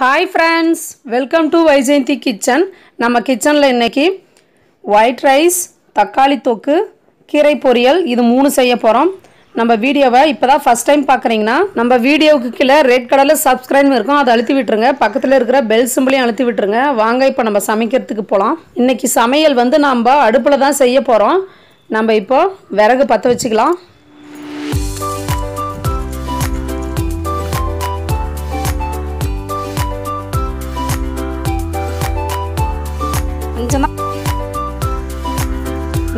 Hi friends, welcome to Vaijayanthi kitchen. நம்ம கிச்சன்ல இன்னைக்கு white rice, தக்காளி தொக்கு, கீரை பொரியல் இது மூணு செய்ய போறோம். நம்ம வீடியோவை இப்போதான் ஃபர்ஸ்ட் டைம் பார்க்கறீங்கன்னா நம்ம வீடியோவுக்கு கீழ ரெட் கலர்ல subscribe இருக்கும் அதை அழுத்தி விட்டுருங்க. பக்கத்துல இருக்கிற பெல் சிம்பலையும் அழுத்தி விட்டுருங்க. வாங்க இப்போ நம்ம சமைக்கிறதுக்கு போலாம். இன்னைக்கு சமையல் வந்து நம்ம அடுப்புல தான் செய்ய போறோம். நம்ம இப்போ விறகு பத்த வச்சுக்கலாம்.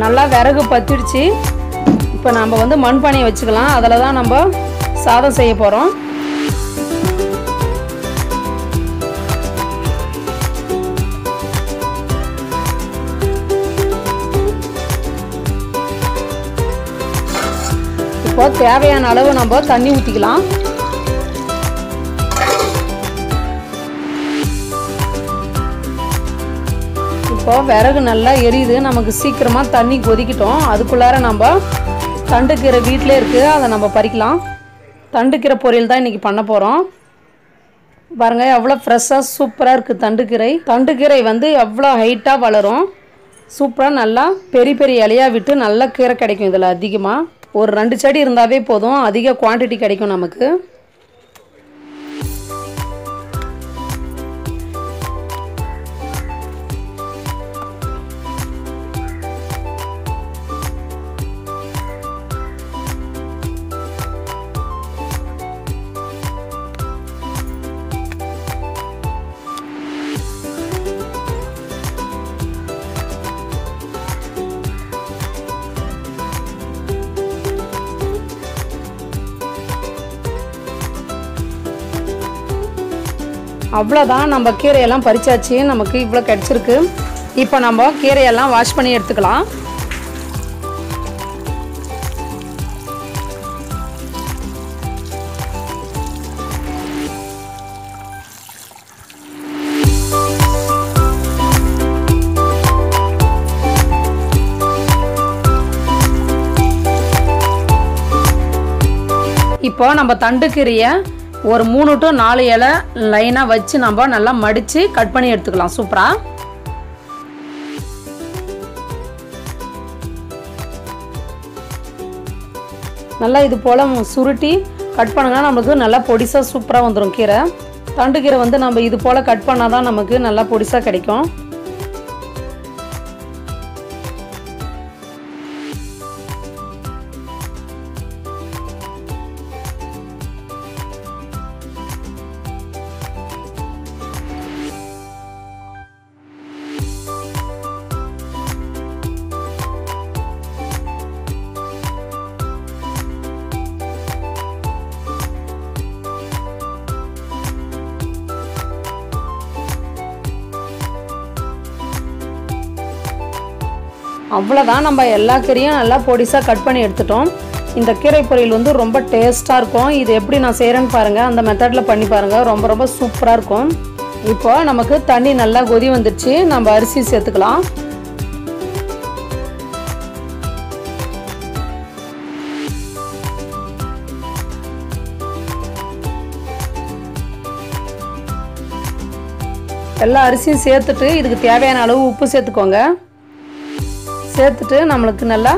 நல்லா விறகு பத்திடுச்சு. இப்போ நம்ம வந்து மண்பானையை வச்சுக்கலாம். அதில் தான் நம்ம சாதம் செய்ய போகிறோம். இப்போ தேவையான அளவு நம்ம தண்ணி ஊற்றிக்கலாம். இப்போ விறகு நல்லா எரியுது. நமக்கு சீக்கிரமாக தண்ணி கொதிக்கிட்டோம். அதுக்குள்ளார நம்ம தண்டுக்கீரை வீட்டிலே இருக்குது, அதை நம்ம பறிக்கலாம். தண்டுக்கீரை பொரியல் தான் இன்றைக்கி பண்ண போகிறோம். பாருங்கள் எவ்வளோ ஃப்ரெஷ்ஷாக சூப்பராக இருக்குது தண்டுக்கீரை. தண்டுக்கீரை வந்து எவ்வளோ ஹைட்டாக வளரும். சூப்பராக நல்லா பெரிய பெரிய இலையாக விட்டு நல்லா கீரை கிடைக்கும். இதில் அதிகமாக ஒரு 2 செடி இருந்தாவே போதும், அதிக குவான்டிட்டி கிடைக்கும் நமக்கு. அவ்வளோதான், நம்ம கீரையெல்லாம் பறிச்சாச்சு. நமக்கு இவ்வளோ கிடச்சிருக்கு. இப்போ நம்ம கீரையெல்லாம் வாஷ் பண்ணி எடுத்துக்கலாம். இப்போ நம்ம தண்டுக்கீரையை ஒரு 3 to 4 இலை லைனாக வச்சு நம்ம நல்லா மடித்து கட் பண்ணி எடுத்துக்கலாம். சூப்பராக நல்லா இது போல் சுருட்டி கட் பண்ணுங்கன்னா நமக்கு நல்லா பொடிசாக சூப்பராக வந்துடும் கீரை. தண்டுக்கீரை வந்து நம்ம இது போல் கட் பண்ணால் தான் நமக்கு நல்லா பொடிசாக கிடைக்கும். அவ்வளோதான், நம்ம எல்லா கீரையும் நல்லா பொடிசாக கட் பண்ணி எடுத்துட்டோம். இந்த கீரை பொரியல் வந்து ரொம்ப டேஸ்ட்டாக இருக்கும். இது எப்படி நான் செய்கிறேன்னு பாருங்கள், அந்த மெத்தடில் பண்ணி பாருங்கள், ரொம்ப ரொம்ப சூப்பராக இருக்கும். இப்போ நமக்கு தண்ணி நல்லா கொதி வந்துடுச்சு. நம்ம அரிசி சேர்த்துக்கலாம். எல்லா அரிசியும் சேர்த்துட்டு இதுக்கு தேவையான அளவு உப்பு சேர்த்துக்கோங்க. சேர்த்துட்டு நம்மளுக்கு நல்லா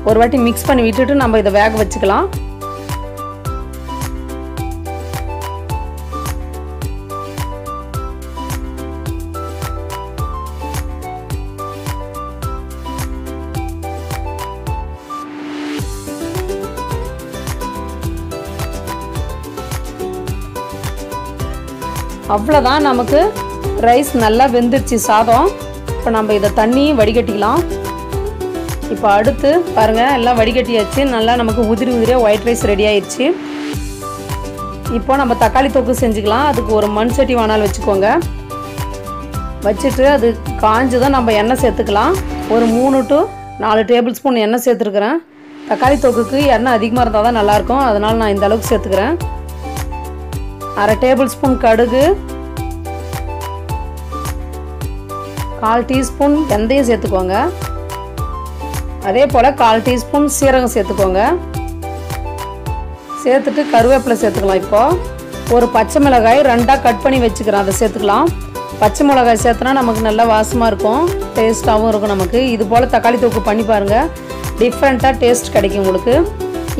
ஒரு வாட்டி மிக்ஸ் பண்ணி விட்டுட்டு நம்ம இதை வேக வச்சுக்கலாம். அவ்வளோதான், நமக்கு ரைஸ் நல்லா வெந்துடுச்சு சாதம். இப்போ நம்ம இதை தண்ணி வடிகட்டிக்கலாம். இப்போ அடுத்து பாருங்கள் எல்லாம் வடிகட்டியாச்சு. நல்லா நமக்கு உதிரி உதிரியாக ஒயிட் ரைஸ் ரெடி ஆயிடுச்சு. இப்போ நம்ம தக்காளி தொக்கு செஞ்சுக்கலாம். அதுக்கு ஒரு மண் சட்டி வாணால் வச்சுக்கோங்க. வச்சுட்டு அது காஞ்சதும் நம்ம எண்ணெய் சேர்த்துக்கலாம். ஒரு 3 to 4 டேபிள் ஸ்பூன் எண்ணெய் சேர்த்துருக்குறேன். தக்காளி தொக்குக்கு எண்ணெய் அதிகமாக இருந்தால் தான் நல்லாயிருக்கும், அதனால் நான் இந்த அளவுக்கு சேர்த்துக்கிறேன். 1/2 டேபிள் ஸ்பூன் கடுகு, 1/4 டீஸ்பூன் வெந்தயம் சேர்த்துக்கோங்க. அதே போல் 1/4 டீஸ்பூன் சீரகம் சேர்த்துக்கோங்க. சேர்த்துட்டு கருவேப்பிலை சேர்த்துக்கலாம். இப்போது ஒரு பச்சை மிளகாய் 2ஆ கட் பண்ணி வச்சுக்கிறேன், அதை சேர்த்துக்கலாம். பச்சை மிளகாய் சேர்த்தனா நமக்கு நல்லா வாசமாக இருக்கும், டேஸ்ட்டாகவும் இருக்கும் நமக்கு. இது போல் தக்காளி தொக்கு பண்ணி பாருங்கள், டிஃப்ரெண்ட்டாக டேஸ்ட் கிடைக்கும் உங்களுக்கு.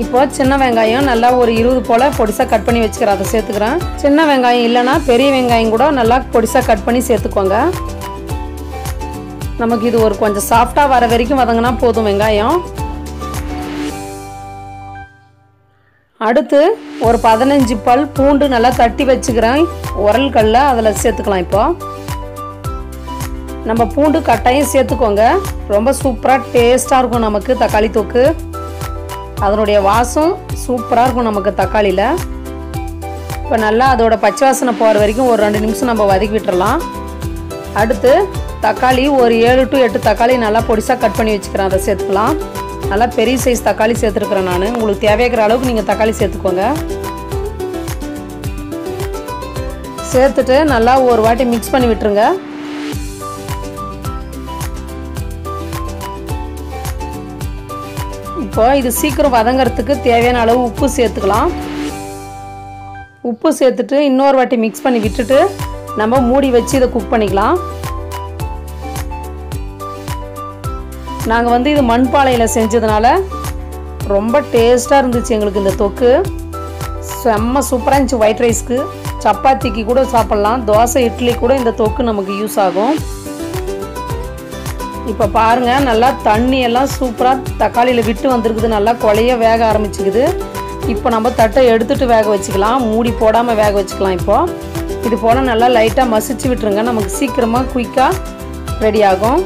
இப்போ சின்ன வெங்காயம் நல்லா ஒரு 20 போல் பொடிசாக கட் பண்ணி வச்சுக்கிறேன், அதை சேர்த்துக்கிறேன். சின்ன வெங்காயம் இல்லைன்னா பெரிய வெங்காயம் கூட நல்லா பொடிசாக கட் பண்ணி சேர்த்துக்கோங்க. நமக்கு இது ஒரு கொஞ்சம் சாஃப்டாக வர வரைக்கும் வதங்கினா போதும் வெங்காயம். அடுத்து ஒரு 15 பல் பூண்டு நல்லா தட்டி வச்சுக்கிறேன் உரல் கல்ல, அதில் சேர்த்துக்கலாம். இப்போ நம்ம பூண்டு கட்டாயம் சேர்த்துக்கோங்க, ரொம்ப சூப்பராக டேஸ்ட்டாக இருக்கும் நமக்கு தக்காளி தொக்கு. அதனுடைய வாசம் சூப்பராக இருக்கும் நமக்கு தக்காளியில். இப்போ நல்லா அதோட பச்சை வாசனை போகிற வரைக்கும் ஒரு 2 நிமிஷம் நம்ம வதக்கி விட்டுறலாம். அடுத்து தக்காளி ஒரு 7 to 8 தக்காளி நல்லா பொடிசாக கட் பண்ணி வச்சுக்கிறேன், அதை சேர்த்துக்கலாம். நல்லா பெரிய சைஸ் தக்காளி சேர்த்துருக்குறேன் நான், உங்களுக்கு தேவையான அளவுக்கு நீங்கள் தக்காளி சேர்த்துக்கோங்க. சேர்த்துட்டு நல்லா ஒரு வாட்டி மிக்ஸ் பண்ணி விட்டுருங்க. இப்போ இது சீக்கிரம் வதங்கிறதுக்கு தேவையான அளவு உப்பு சேர்த்துக்கலாம். உப்பு சேர்த்துட்டு இன்னொரு வாட்டி மிக்ஸ் பண்ணி விட்டுட்டு நம்ம மூடி வச்சு இதை குக் பண்ணிக்கலாம். நாங்கள் இது மண்பானையில் செஞ்சதுனால ரொம்ப டேஸ்ட்டாக இருந்துச்சு எங்களுக்கு இந்த தொக்கு. செம்ம சூப்பராக இருந்துச்சு. ஒயிட் ரைஸ்க்கு, சப்பாத்திக்கு கூட சாப்பிட்லாம், தோசை இட்லி கூட இந்த தொக்கு நமக்கு யூஸ் ஆகும். இப்போ பாருங்கள், நல்லா தண்ணி எல்லாம் சூப்பராக தக்காளியில் விட்டு வந்திருக்குது, நல்லா குழைய வேக ஆரம்பிச்சுக்குது. இப்போ நம்ம தட்டை எடுத்துகிட்டு வேக வச்சுக்கலாம், மூடி போடாமல் வேக வச்சுக்கலாம். இப்போது இது போல் நல்லா லைட்டாக மசிச்சு விட்டுருங்க, நமக்கு சீக்கிரமாக குயிக்காக ரெடி ஆகும்.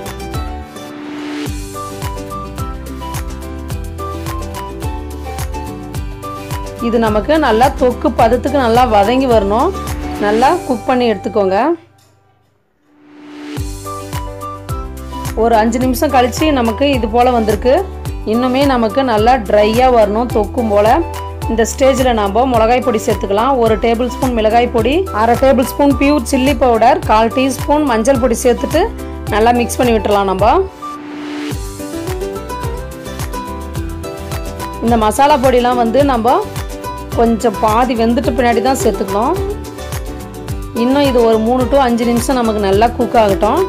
இது நமக்கு நல்லா தொக்கு பதத்துக்கு நல்லா வதங்கி வரணும், நல்லா குக் பண்ணி எடுத்துக்கோங்க. ஒரு 5 நிமிஷம் கழித்து நமக்கு இது போல் வந்திருக்கு. இன்னுமே நமக்கு நல்லா ட்ரையாக வரணும் தொக்கும் போல். இந்த ஸ்டேஜில் நம்ம மிளகாய் பொடி சேர்த்துக்கலாம். 1 டேபிள் ஸ்பூன் மிளகாய் பொடி, 1/2 table spoon pure chilli powder, 1/4 teaspoon மஞ்சள் பொடி சேர்த்துட்டு நல்லா மிக்ஸ் பண்ணி விட்டுறலாம். நம்ம இந்த மசாலா பொடிலாம் நம்ம கொஞ்சம் பாதி வெந்துட்டு பின்னாடி தான் சேர்த்துக்கணும். இன்னும் இது ஒரு 3 to 5 நிமிஷம் நமக்கு நல்லா குக் ஆகட்டும்.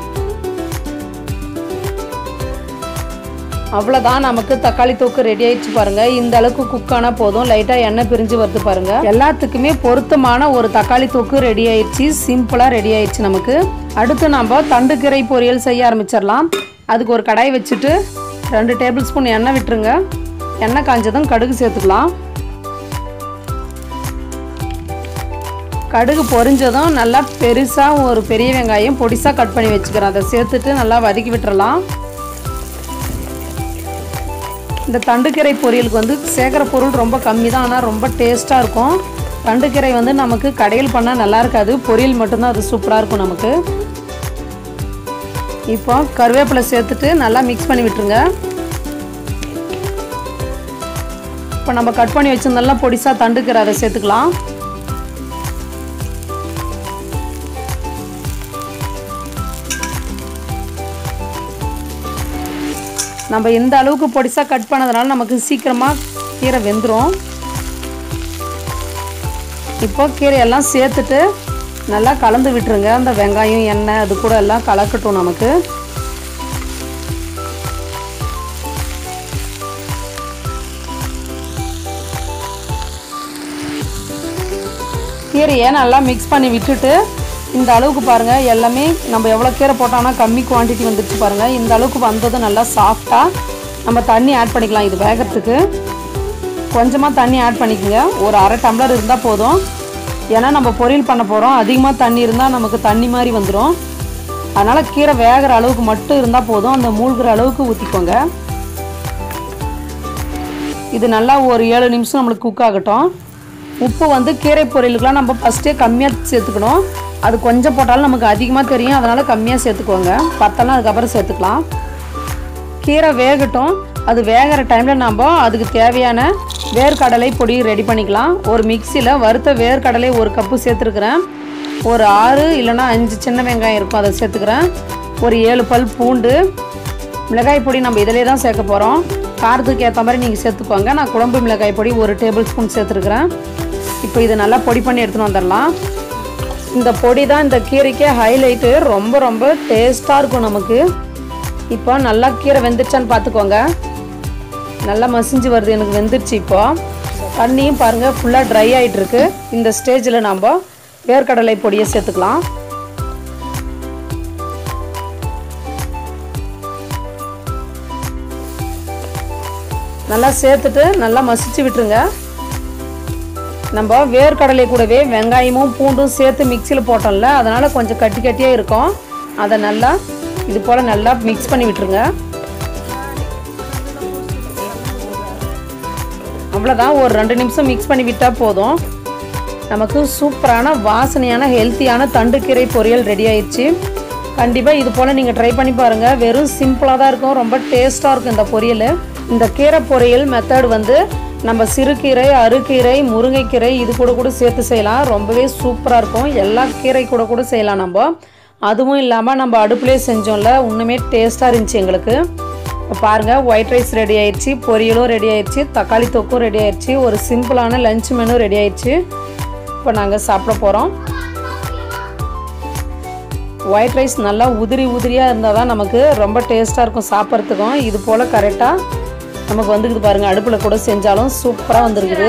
அவ்வளோதான், நமக்கு தக்காளி தொக்கு ரெடி ஆயிடுச்சு பாருங்கள். இந்த அளவுக்கு குக் ஆனால் போதும், லைட்டாக எண்ணெய் பிரிஞ்சு வருது பாருங்கள். எல்லாத்துக்குமே பொருத்தமான ஒரு தக்காளி தொக்கு ரெடி ஆயிடுச்சு, சிம்பிளாக ரெடி ஆயிடுச்சு நமக்கு. அடுத்து நம்ம தண்டு கீரை பொரியல் செய்ய ஆரம்பிச்சிடலாம். அதுக்கு ஒரு கடாய் வச்சுட்டு 2 டேபிள் ஸ்பூன் எண்ணெய் விட்டுருங்க. எண்ணெய் காஞ்சதும் கடுகு சேர்த்துக்கலாம். கடுகு பொரிஞ்சதும் நல்லா பெருசாக ஒரு பெரிய வெங்காயம் பொடிசாக கட் பண்ணி வச்சுக்கிறேன், அதை சேர்த்துட்டு நல்லா வதக்கி விட்டுறலாம். இந்த தண்டுக்கீரை பொரியலுக்கு சேர்க்குற பொருள் ரொம்ப கம்மி தான், ஆனால் ரொம்ப டேஸ்ட்டாக இருக்கும். தண்டுக்கீரை நமக்கு கடையில் பண்ணால் நல்லா இருக்காது, பொரியல் மட்டும்தான் அது சூப்பராக இருக்கும் நமக்கு. இப்போ கருவேப்பிலை சேர்த்துட்டு நல்லா மிக்ஸ் பண்ணி விட்டுருங்க. இப்போ நம்ம கட் பண்ணி வச்சிருந்தெல்லாம் பொடிசாக தண்டுக்கீரை அதை சேர்த்துக்கலாம். நம்ம இந்த அளவுக்கு பொடிசாக கட் பண்ணதுனால நமக்கு சீக்கிரமாக கீரை வெந்துடும். இப்போ கீரையெல்லாம் சேர்த்துட்டு நல்லா கலந்து விட்டுருங்க. அந்த வெங்காயம் எண்ணெய் அது கூட எல்லாம் கலக்கட்டும் நமக்கு. கீரையை நல்லா மிக்ஸ் பண்ணி விட்டுட்டு இந்த அளவுக்கு பாருங்கள், எல்லாமே நம்ம எவ்வளோ கீரை போட்டோம்னா கம்மி குவான்டிட்டி வந்துடுச்சு பாருங்கள். இந்த அளவுக்கு வந்ததும் நல்லா சாஃப்டாக நம்ம தண்ணி ஆட் பண்ணிக்கலாம். இது வேகிறதுக்கு கொஞ்சமாக தண்ணி ஆட் பண்ணிக்கோங்க, ஒரு 1/2 டம்ளர் இருந்தால் போதும். ஏன்னா நம்ம பொரியல் பண்ண போகிறோம், அதிகமாக தண்ணி இருந்தால் நமக்கு தண்ணி மாதிரி வந்துடும். அதனால் கீரை வேகிற அளவுக்கு மட்டும் இருந்தால் போதும், அந்த மூழ்கிற அளவுக்கு ஊற்றிக்கோங்க. இது நல்லா ஒரு 7 நிமிஷம் நம்மளுக்கு குக் ஆகட்டும். உப்பு கீரை பொரியலுக்குலாம் நம்ம ஃபஸ்ட்டே கம்மியாக சேர்த்துக்கணும், அது கொஞ்சம் போட்டாலும் நமக்கு அதிகமாக தெரியும், அதனால் கம்மியாக சேர்த்துக்கோங்க. பத்தெல்லாம் அதுக்கப்புறம் சேர்த்துக்கலாம். கீரை வேகட்டும், அது வேகிற டைமில் நம்ம அதுக்கு தேவையான வேர்க்கடலை பொடி ரெடி பண்ணிக்கலாம். ஒரு மிக்சியில் வறுத்த வேர்க்கடலை 1 கப்பு சேர்த்துருக்குறேன். ஒரு 6 இல்லைனா 5 சின்ன வெங்காயம் இருக்கும், அதை சேர்த்துக்கிறேன். ஒரு 7 பல் பூண்டு. மிளகாய் பொடி நம்ம இதிலே தான் சேர்க்க போகிறோம், காரத்துக்கு ஏற்ற மாதிரி நீங்கள் சேர்த்துக்கோங்க. நான் குழம்பு மிளகாய் பொடி 1 டேபிள் ஸ்பூன் சேர்த்துருக்குறேன். இப்போ இதை நல்லா பொடி பண்ணி எடுத்துன்னு வந்துடலாம். இந்த பொடி தான் இந்த கீரைக்கே ஹைலைட்டு. ரொம்ப ரொம்ப டேஸ்ட்டாக இருக்கும் நமக்கு. இப்போ நல்லா கீரை வெந்துருச்சான்னு பார்த்துக்கோங்க. நல்லா மசிஞ்சு வருது, எனக்கு வெந்துருச்சு. இப்போ தண்ணியும் பாருங்கள் ஃபுல்லாக ட்ரை ஆகிட்டுருக்கு. இந்த ஸ்டேஜில் நம்ம வேர்க்கடலை பொடியை சேர்த்துக்கலாம். நல்லா சேர்த்துட்டு நல்லா மசிச்சு விட்டுருங்க. நம்ம வேர்க்கடலை கூடவே வெங்காயமும் பூண்டும் சேர்த்து மிக்சியில் போட்டோம்ல, அதனால் கொஞ்சம் கட்டி கட்டியாக இருக்கும். அதை நல்லா இது போல் நல்லா மிக்ஸ் பண்ணி விட்டுருங்க. அவ்வளோதான், ஒரு 2 நிமிஷம் மிக்ஸ் பண்ணி விட்டால் போதும். நமக்கு சூப்பரான வாசனையான ஹெல்த்தியான தண்டுக்கீரை பொரியல் ரெடி ஆயிடுச்சு. கண்டிப்பாக இது போல் நீங்கள் ட்ரை பண்ணி பாருங்கள். வெறும் சிம்பிளாக தான் இருக்கும், ரொம்ப டேஸ்ட்டாக இருக்கும் இந்த பொரியல். இந்த கீரை பொரியல் மெத்தட் வந்து நம்ம சிறுகீரை, அறுகீரை, முருங்கைக்கீரை இது கூட சேர்த்து செய்யலாம். ரொம்பவே சூப்பராக இருக்கும். எல்லா கீரை கூட செய்யலாம் நம்ம. அதுவும் இல்லாமல் நம்ம அடுப்புலேயே செஞ்சோம்ல, இன்னுமே டேஸ்ட்டாக இருந்துச்சு எங்களுக்கு. இப்போ பாருங்கள், ஒயிட் ரைஸ் ரெடி ஆயிடுச்சு, பொரியலும் ரெடி ஆயிடுச்சு, தக்காளி தொக்கும் ரெடி ஆயிடுச்சு, ஒரு சிம்பிளான லஞ்ச் மெனு ரெடி ஆயிடுச்சு. இப்போ நாங்கள் சாப்பிட போகிறோம். ஒயிட் ரைஸ் நல்லா உதிரியாக இருந்தால் தான் நமக்கு ரொம்ப டேஸ்ட்டாக இருக்கும் சாப்பிட்றதுக்கும். இது போல் கரெக்டாக நமக்கு வந்துக்குது பாருங்கள். அடுப்பில் கூட செஞ்சாலும் சூப்பராக வந்துருக்குது.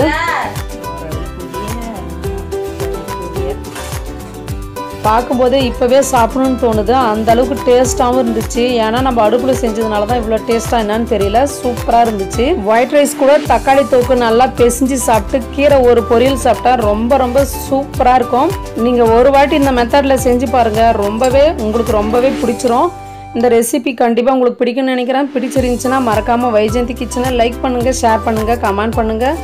பார்க்கும்போதே இப்போவே சாப்பிடணும்னு தோணுது. அந்த அளவுக்கு டேஸ்ட்டாகவும் இருந்துச்சு. ஏன்னா நம்ம அடுப்பில் செஞ்சதுனால தான் இவ்வளோ டேஸ்ட்டாக என்னன்னு தெரியல, சூப்பராக இருந்துச்சு. ஒயிட் ரைஸ் கூட தக்காளி தொக்கு நல்லா பிசைஞ்சு சாப்பிட்டு கீரை ஒரு பொரியல் சாப்பிட்டா ரொம்ப ரொம்ப சூப்பராக இருக்கும். நீங்கள் ஒரு வாட்டி இந்த மெத்தடில் செஞ்சு பாருங்கள், உங்களுக்கு ரொம்பவே பிடிச்சிரும். இந்த ரெசிபி கண்டிப்பாக உங்களுக்கு பிடிக்கும்னு நினைக்கிறேன். பிடிச்சிருந்துச்சுன்னா மறக்காமல் வைஜெயந்தி கிச்சனை லைக் பண்ணுங்கள், ஷேர் பண்ணுங்கள், கமெண்ட் பண்ணுங்கள்.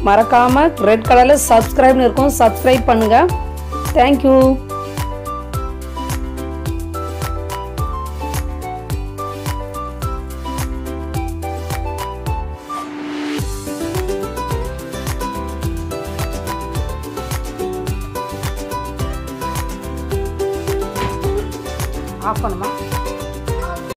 மறக்காமல் ரெட் கலரில் சப்ஸ்கிரைப்னு இருக்கும், சப்ஸ்கிரைப் பண்ணுங்கள். தேங்க்யூ. ஆஃப் பண்ணுமா?